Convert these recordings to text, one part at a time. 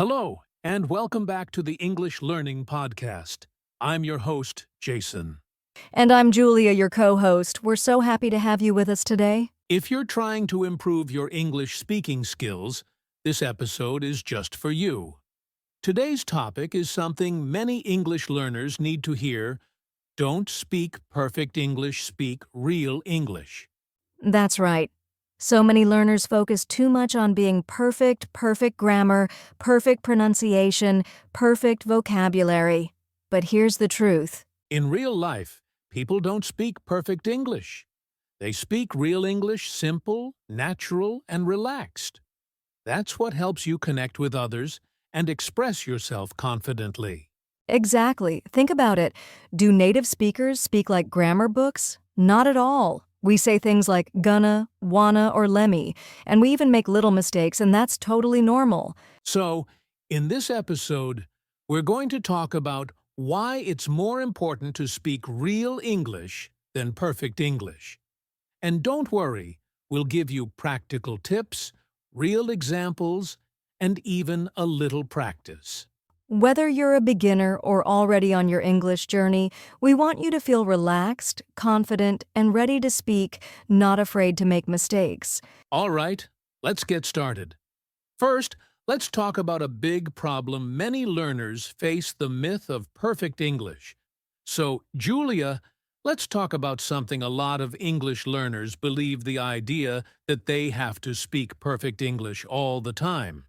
Hello, and welcome back to the English Learning Podcast. I'm your host, Jason. And I'm Julia, your co-host. We're so happy to have you with us today. If you're trying to improve your English speaking skills, this episode is just for you. Today's topic is something many English learners need to hear. Don't speak perfect English, speak real English. That's right. So many learners focus too much on being perfect grammar, perfect pronunciation, perfect vocabulary. But here's the truth. In real life, people don't speak perfect English. They speak real English simple, natural, and relaxed. That's what helps you connect with others and express yourself confidently. Exactly. Think about it. Do native speakers speak like grammar books? Not at all. We say things like gonna, wanna, or lemme, and we even make little mistakes, and that's totally normal. So, in this episode, we're going to talk about why it's more important to speak real English than perfect English. And don't worry, we'll give you practical tips, real examples, and even a little practice. Whether you're a beginner or already on your English journey, we want you to feel relaxed, confident, and ready to speak, not afraid to make mistakes. All right, let's get started. First, let's talk about a big problem many learners face: the myth of perfect English. So, Julia, let's talk about something a lot of English learners believe: the idea that they have to speak perfect English all the time.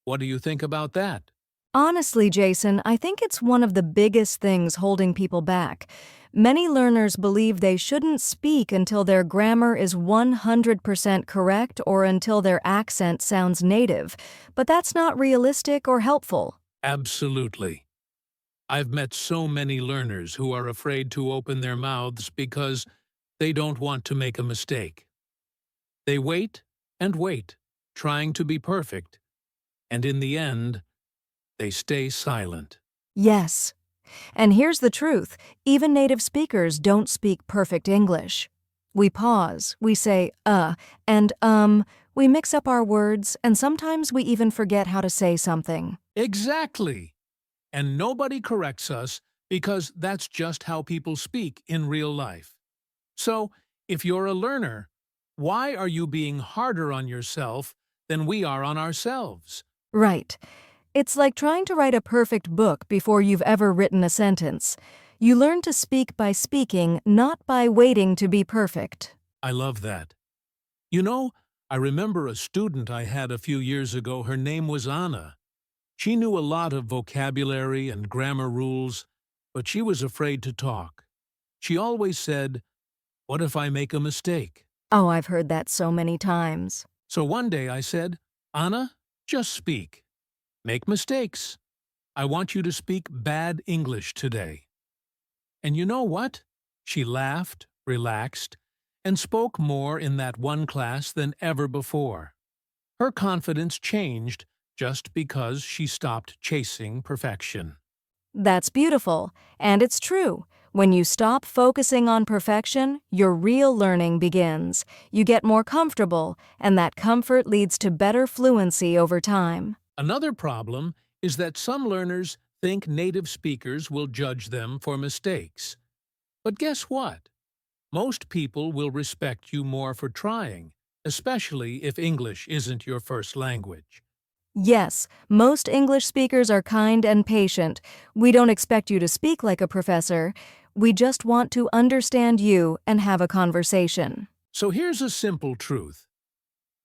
What do you think about that? Honestly, Jason, I think it's one of the biggest things holding people back. Many learners believe they shouldn't speak until their grammar is 100% correct or until their accent sounds native, but that's not realistic or helpful. Absolutely. I've met so many learners who are afraid to open their mouths because they don't want to make a mistake. They wait and wait, trying to be perfect, and in the end, they stay silent. Yes. And here's the truth. Even native speakers don't speak perfect English. We pause, we say and we mix up our words, and sometimes we even forget how to say something. Exactly. And nobody corrects us because that's just how people speak in real life. So, if you're a learner, why are you being harder on yourself than we are on ourselves? Right. It's like trying to write a perfect book before you've ever written a sentence. You learn to speak by speaking, not by waiting to be perfect. I love that. You know, I remember a student I had a few years ago. Her name was Anna. She knew a lot of vocabulary and grammar rules, but she was afraid to talk. She always said, "What if I make a mistake?" Oh, I've heard that so many times. So one day I said, "Anna, just speak. Make mistakes. I want you to speak bad English today." And you know what? She laughed, relaxed, and spoke more in that one class than ever before. Her confidence changed just because she stopped chasing perfection. That's beautiful, and it's true. When you stop focusing on perfection, your real learning begins. You get more comfortable, and that comfort leads to better fluency over time. Another problem is that some learners think native speakers will judge them for mistakes. But guess what? Most people will respect you more for trying, especially if English isn't your first language. Yes, most English speakers are kind and patient. We don't expect you to speak like a professor. We just want to understand you and have a conversation. So here's a simple truth.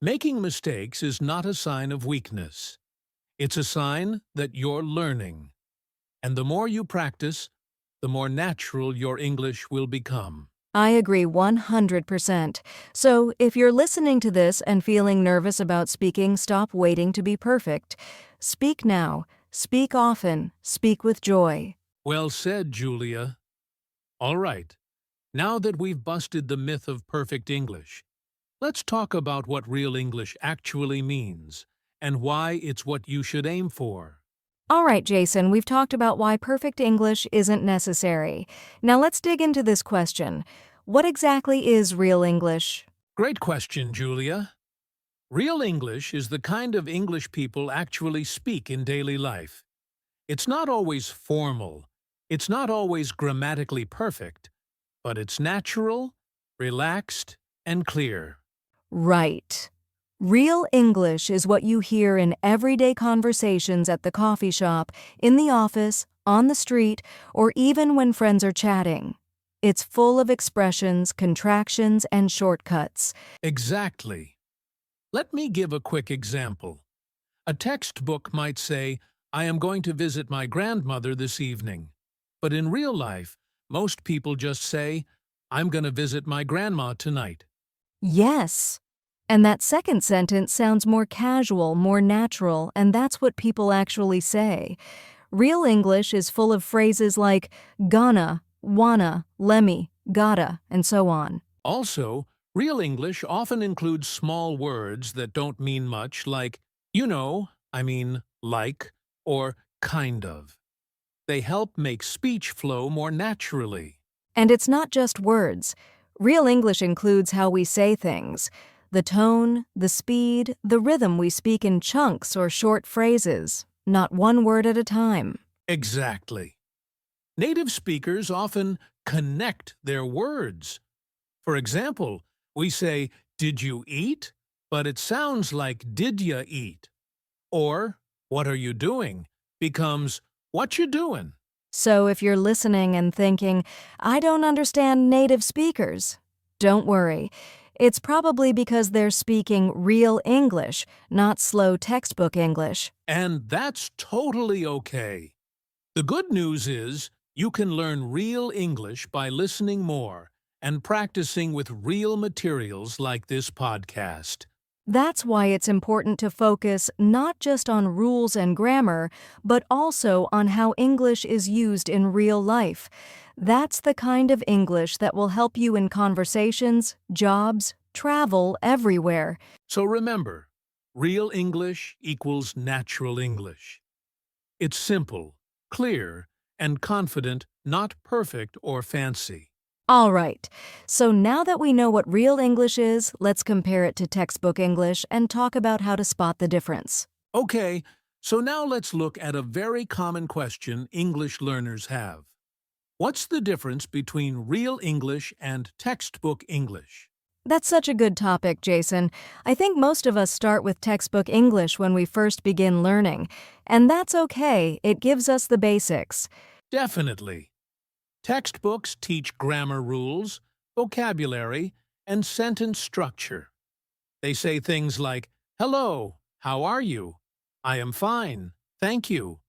Making mistakes is not a sign of weakness. It's a sign that you're learning. And the more you practice, the more natural your English will become. I agree 100%. So, if you're listening to this and feeling nervous about speaking, stop waiting to be perfect. Speak now. Speak often. Speak with joy. Well said, Julia. All right, now that we've busted the myth of perfect English, let's talk about what real English actually means and why it's what you should aim for. All right, Jason, we've talked about why perfect English isn't necessary. Now let's dig into this question. What exactly is real English? Great question, Julia. Real English is the kind of English people actually speak in daily life. It's not always formal, it's not always grammatically perfect, but it's natural, relaxed, and clear. Right. Real English is what you hear in everyday conversations at the coffee shop, in the office, on the street, or even when friends are chatting. It's full of expressions, contractions, and shortcuts. Exactly. Let me give a quick example. A textbook might say, I am going to visit my grandmother this evening. But in real life, most people just say, I'm going to visit my grandma tonight. Yes. And that second sentence sounds more casual, more natural, and that's what people actually say. Real English is full of phrases like gonna, wanna, lemme, gotta, and so on. Also, real English often includes small words that don't mean much, like, like, or kind of. They help make speech flow more naturally. And it's not just words. Real English includes how we say things. The tone, the speed, the rhythm we speak in chunks or short phrases, not one word at a time. Exactly. Native speakers often connect their words. For example, we say, did you eat? But it sounds like, did ya eat? Or, what are you doing? Becomes, what you doing? So if you're listening and thinking, I don't understand native speakers, don't worry. It's probably because they're speaking real English, not slow textbook English. And that's totally okay. The good news is you can learn real English by listening more and practicing with real materials like this podcast. That's why it's important to focus not just on rules and grammar, but also on how English is used in real life. That's the kind of English that will help you in conversations, jobs, travel, everywhere. So remember, real English equals natural English. It's simple, clear, and confident, not perfect or fancy. All right, so now that we know what real English is, let's compare it to textbook English and talk about how to spot the difference. Okay, so now let's look at a very common question English learners have. What's the difference between real English and textbook English? That's such a good topic, Jason. I think most of us start with textbook English when we first begin learning, and that's okay. It gives us the basics. Definitely. Textbooks teach grammar rules, vocabulary, and sentence structure. They say things like, hello, how are you? I am fine, thank you.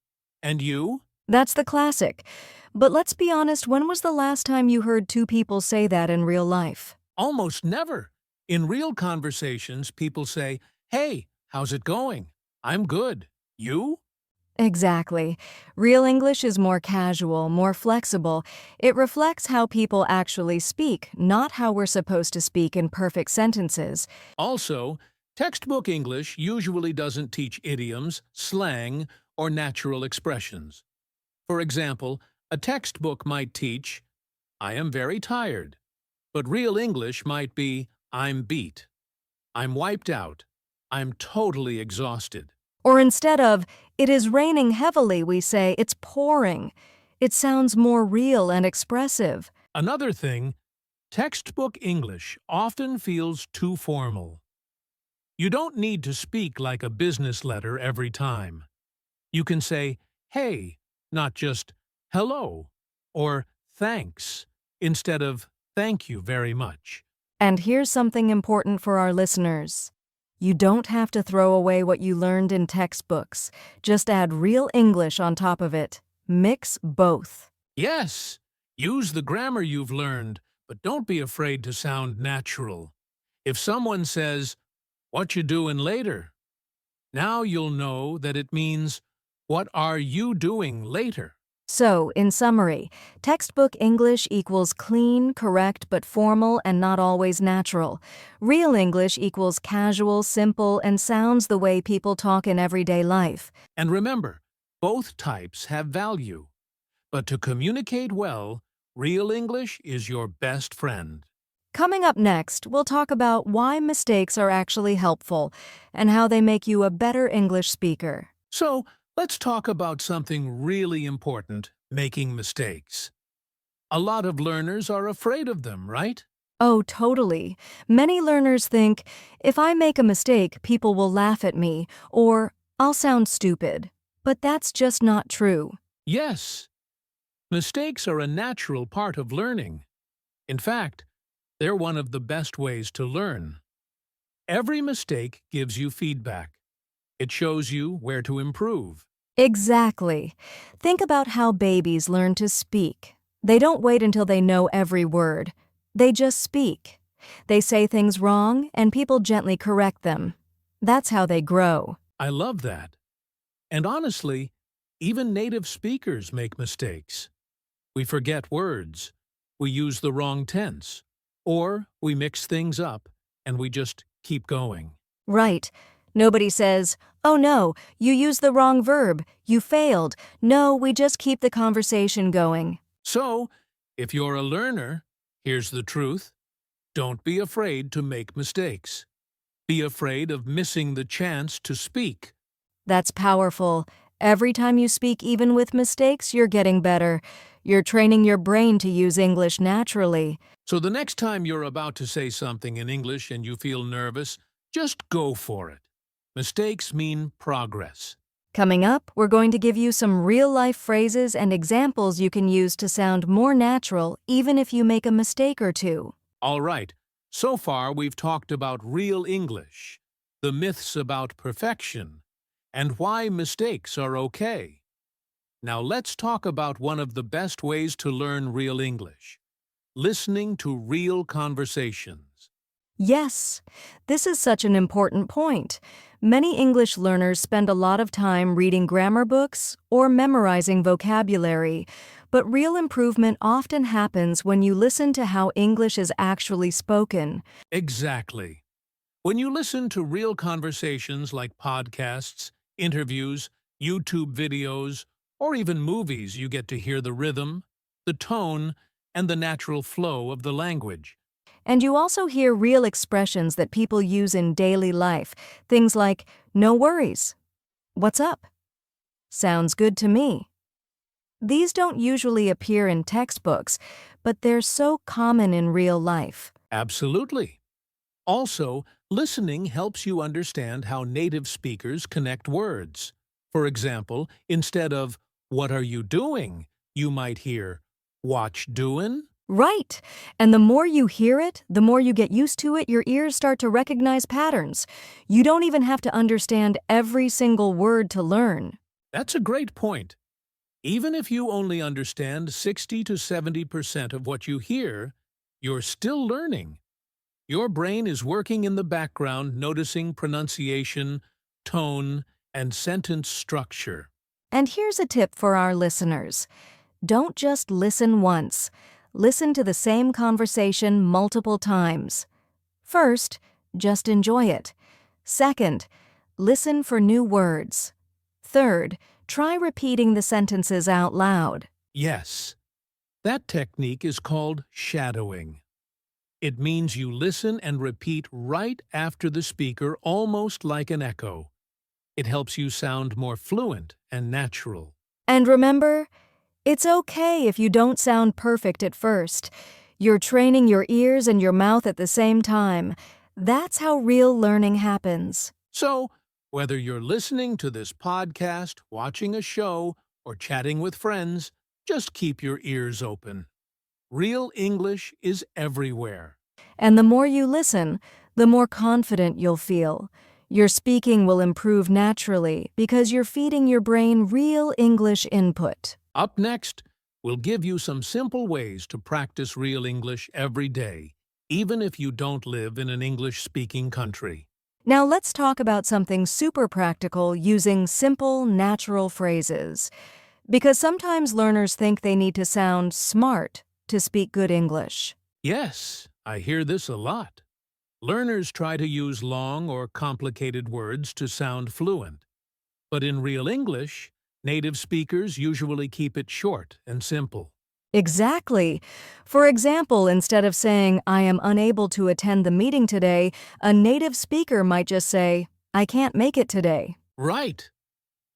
And you? That's the classic. But let's be honest, when was the last time you heard two people say that in real life? Almost never. In real conversations, people say, hey, how's it going? I'm good. You? Exactly. Real English is more casual, more flexible. It reflects how people actually speak, not how we're supposed to speak in perfect sentences. Also, textbook English usually doesn't teach idioms, slang, or natural expressions. For example, a textbook might teach, I am very tired, but real English might be, I'm beat, I'm wiped out, I'm totally exhausted. Or instead of, it is raining heavily, we say, it's pouring. It sounds more real and expressive. Another thing, textbook English often feels too formal. You don't need to speak like a business letter every time. You can say, hey, not just hello, or thanks, instead of thank you very much. And here's something important for our listeners. You don't have to throw away what you learned in textbooks. Just add real English on top of it. Mix both. Yes, use the grammar you've learned, but don't be afraid to sound natural. If someone says, what you doing later? Now you'll know that it means, what are you doing later? So, in summary, textbook English equals clean, correct, but formal and not always natural. Real English equals casual, simple, and sounds the way people talk in everyday life. And remember, both types have value. But to communicate well, real English is your best friend. Coming up next, we'll talk about why mistakes are actually helpful and how they make you a better English speaker. So, let's talk about something really important, making mistakes. A lot of learners are afraid of them, right? Oh, totally. Many learners think, if I make a mistake, people will laugh at me, or I'll sound stupid. But that's just not true. Yes, mistakes are a natural part of learning. In fact, they're one of the best ways to learn. Every mistake gives you feedback. It shows you where to improve. Exactly. Think about how babies learn to speak. They don't wait until they know every word. They just speak. They say things wrong, and people gently correct them. That's how they grow. I love that. And honestly, even native speakers make mistakes. We forget words, we use the wrong tense, or we mix things up and we just keep going. Right. Nobody says, "Oh no, you used the wrong verb. You failed." No, we just keep the conversation going. So, if you're a learner, here's the truth. Don't be afraid to make mistakes. Be afraid of missing the chance to speak. That's powerful. Every time you speak, even with mistakes, you're getting better. You're training your brain to use English naturally. So the next time you're about to say something in English and you feel nervous, just go for it. Mistakes mean progress. Coming up, we're going to give you some real-life phrases and examples you can use to sound more natural even if you make a mistake or two. All right, so far we've talked about real English, the myths about perfection, and why mistakes are okay. Now let's talk about one of the best ways to learn real English, listening to real conversations. Yes, this is such an important point. Many English learners spend a lot of time reading grammar books or memorizing vocabulary, but real improvement often happens when you listen to how English is actually spoken. Exactly. When you listen to real conversations like podcasts, interviews, YouTube videos, or even movies, you get to hear the rhythm, the tone, and the natural flow of the language. And you also hear real expressions that people use in daily life, things like, "No worries," "What's up?" "Sounds good to me." These don't usually appear in textbooks, but they're so common in real life. Absolutely. Also, listening helps you understand how native speakers connect words. For example, instead of, "What are you doing?" you might hear, "Watch doin'?" Right. And the more you hear it, the more you get used to it, your ears start to recognize patterns. You don't even have to understand every single word to learn. That's a great point. Even if you only understand 60 to 70% of what you hear, you're still learning. Your brain is working in the background, noticing pronunciation, tone, and sentence structure. And here's a tip for our listeners. Don't just listen once. Listen to the same conversation multiple times. First, just enjoy it. Second, listen for new words. Third, try repeating the sentences out loud. Yes, that technique is called shadowing. It means you listen and repeat right after the speaker, almost like an echo. It helps you sound more fluent and natural. And remember, it's okay if you don't sound perfect at first. You're training your ears and your mouth at the same time. That's how real learning happens. So, whether you're listening to this podcast, watching a show, or chatting with friends, just keep your ears open. Real English is everywhere. And the more you listen, the more confident you'll feel. Your speaking will improve naturally because you're feeding your brain real English input. Up next, we'll give you some simple ways to practice real English every day, even if you don't live in an English-speaking country. Now let's talk about something super practical using simple, natural phrases. Because sometimes learners think they need to sound smart to speak good English. Yes, I hear this a lot. Learners try to use long or complicated words to sound fluent. But in real English, native speakers usually keep it short and simple. Exactly. For example, instead of saying, I am unable to attend the meeting today, a native speaker might just say, I can't make it today. Right.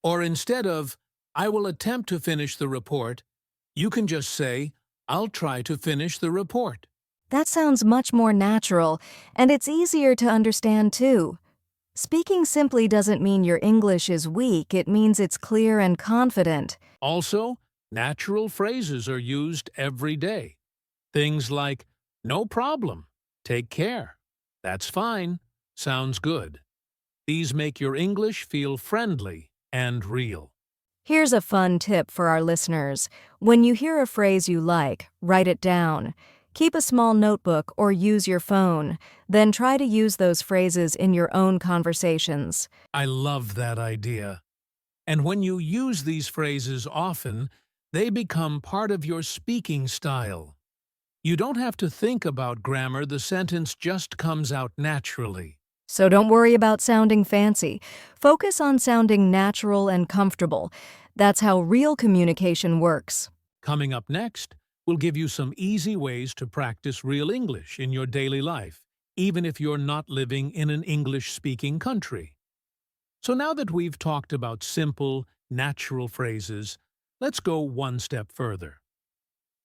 Or instead of, I will attempt to finish the report, you can just say, I'll try to finish the report. That sounds much more natural, and it's easier to understand too. Speaking simply doesn't mean your English is weak, it means it's clear and confident. Also, natural phrases are used every day. Things like, no problem, take care, that's fine, sounds good. These make your English feel friendly and real. Here's a fun tip for our listeners. When you hear a phrase you like, write it down. Keep a small notebook or use your phone. Then try to use those phrases in your own conversations. I love that idea. And when you use these phrases often, they become part of your speaking style. You don't have to think about grammar, the sentence just comes out naturally. So don't worry about sounding fancy. Focus on sounding natural and comfortable. That's how real communication works. Coming up next, we'll give you some easy ways to practice real English in your daily life, even if you're not living in an English-speaking country. So now that we've talked about simple, natural phrases, let's go one step further.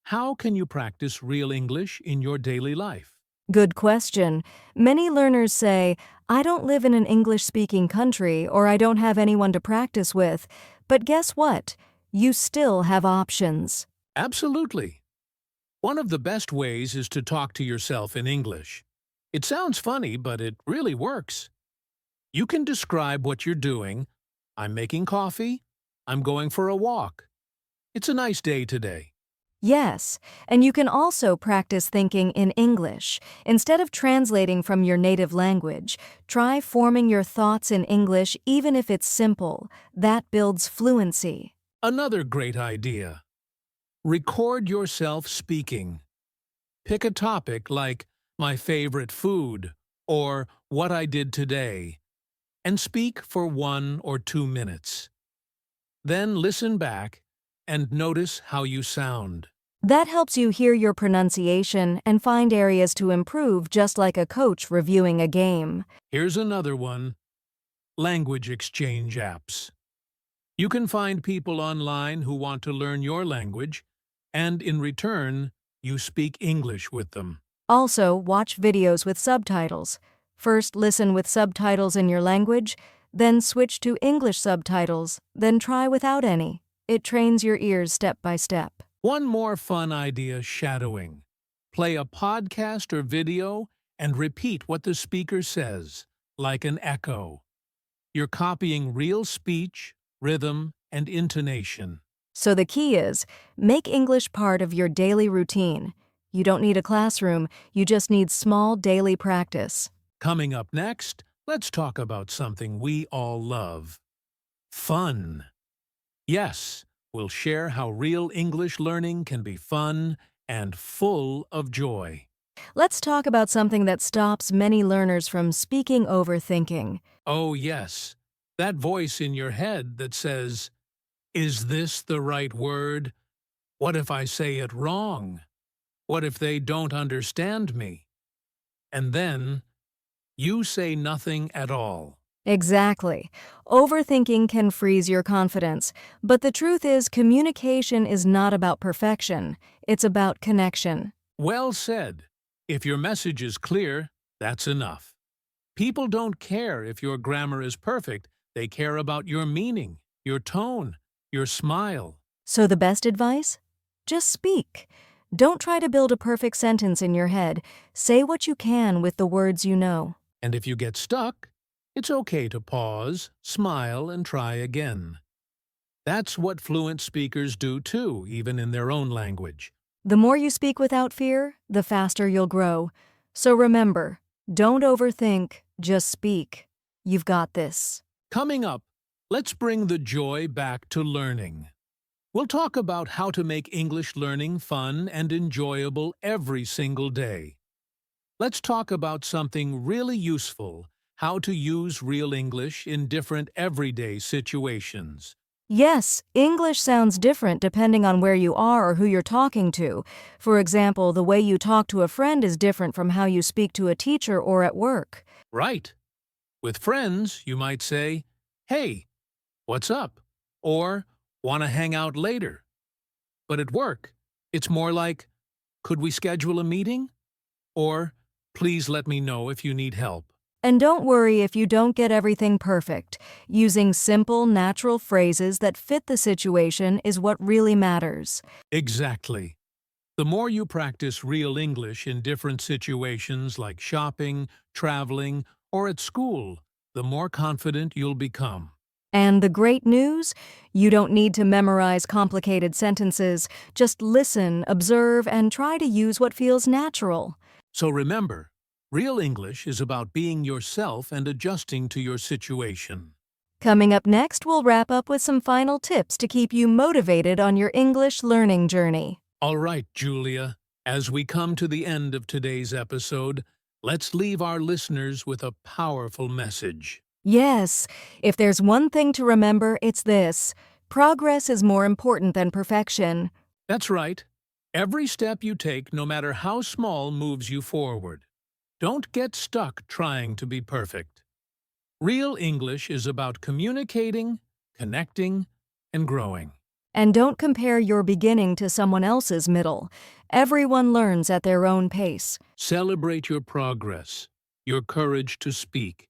How can you practice real English in your daily life? Good question. Many learners say, I don't live in an English-speaking country or I don't have anyone to practice with. But guess what? You still have options. Absolutely. One of the best ways is to talk to yourself in English. It sounds funny, but it really works. You can describe what you're doing. I'm making coffee. I'm going for a walk. It's a nice day today. Yes, and you can also practice thinking in English. Instead of translating from your native language, try forming your thoughts in English even if it's simple. That builds fluency. Another great idea. Record yourself speaking. Pick a topic like my favorite food or what I did today, and speak for 1 or 2 minutes. Then listen back and notice how you sound. That helps you hear your pronunciation and find areas to improve, just like a coach reviewing a game. Here's another one. Language exchange apps. You can find people online who want to learn your language, and in return, you speak English with them. Also, watch videos with subtitles. First, listen with subtitles in your language, then switch to English subtitles, then try without any. It trains your ears step by step. One more fun idea, shadowing. Play a podcast or video and repeat what the speaker says, like an echo. You're copying real speech, rhythm, and intonation. So the key is, make English part of your daily routine. You don't need a classroom, you just need small daily practice. Coming up next, let's talk about something we all love. Fun. Yes, we'll share how real English learning can be fun and full of joy. Let's talk about something that stops many learners from speaking overthinking. Oh yes, that voice in your head that says, is this the right word? What if I say it wrong? What if they don't understand me? And then, you say nothing at all. Exactly. Overthinking can freeze your confidence, but the truth is communication is not about perfection. It's about connection. Well said. If your message is clear, that's enough. People don't care if your grammar is perfect. They care about your meaning, your tone, your smile. So the best advice? Just speak. Don't try to build a perfect sentence in your head. Say what you can with the words you know. And if you get stuck, it's okay to pause, smile, and try again. That's what fluent speakers do too, even in their own language. The more you speak without fear, the faster you'll grow. So remember, don't overthink, just speak. You've got this. Coming up, let's bring the joy back to learning. We'll talk about how to make English learning fun and enjoyable every single day. Let's talk about something really useful, how to use real English in different everyday situations. Yes, English sounds different depending on where you are or who you're talking to. For example, the way you talk to a friend is different from how you speak to a teacher or at work. Right. With friends, you might say, "Hey, what's up?" Or, "Want to hang out later?" But at work, it's more like, "Could we schedule a meeting?" Or, "Please let me know if you need help." And don't worry if you don't get everything perfect. Using simple, natural phrases that fit the situation is what really matters. Exactly. The more you practice real English in different situations like shopping, traveling, or at school, the more confident you'll become. And the great news? You don't need to memorize complicated sentences. Just listen, observe, and try to use what feels natural. So remember, real English is about being yourself and adjusting to your situation. Coming up next, we'll wrap up with some final tips to keep you motivated on your English learning journey. All right, Julia, as we come to the end of today's episode, let's leave our listeners with a powerful message. Yes, if there's one thing to remember, it's this: progress is more important than perfection. That's right. Every step you take, no matter how small, moves you forward. Don't get stuck trying to be perfect. Real English is about communicating, connecting, and growing. And don't compare your beginning to someone else's middle. Everyone learns at their own pace. Celebrate your progress, your courage to speak,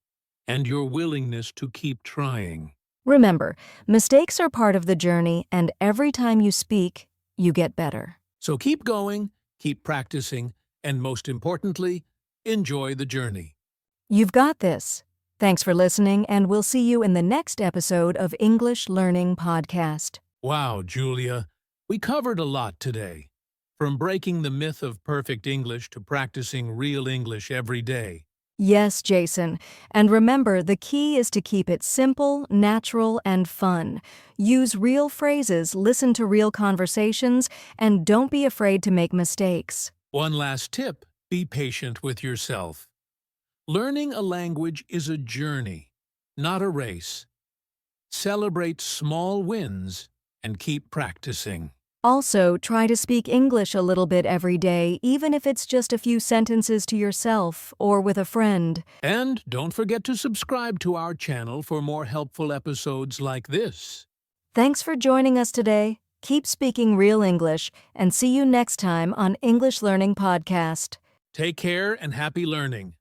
and your willingness to keep trying. Remember, mistakes are part of the journey, and every time you speak, you get better. So keep going, keep practicing, and most importantly, enjoy the journey. You've got this. Thanks for listening, and we'll see you in the next episode of English Learning Podcast. Wow, Julia, we covered a lot today. From breaking the myth of perfect English to practicing real English every day. Yes, Jason. And remember, the key is to keep it simple, natural, and fun. Use real phrases, listen to real conversations, and don't be afraid to make mistakes. One last tip, be patient with yourself. Learning a language is a journey, not a race. Celebrate small wins and keep practicing. Also, try to speak English a little bit every day, even if it's just a few sentences to yourself or with a friend. And don't forget to subscribe to our channel for more helpful episodes like this. Thanks for joining us today. Keep speaking real English, and see you next time on English Learning Podcast. Take care and happy learning.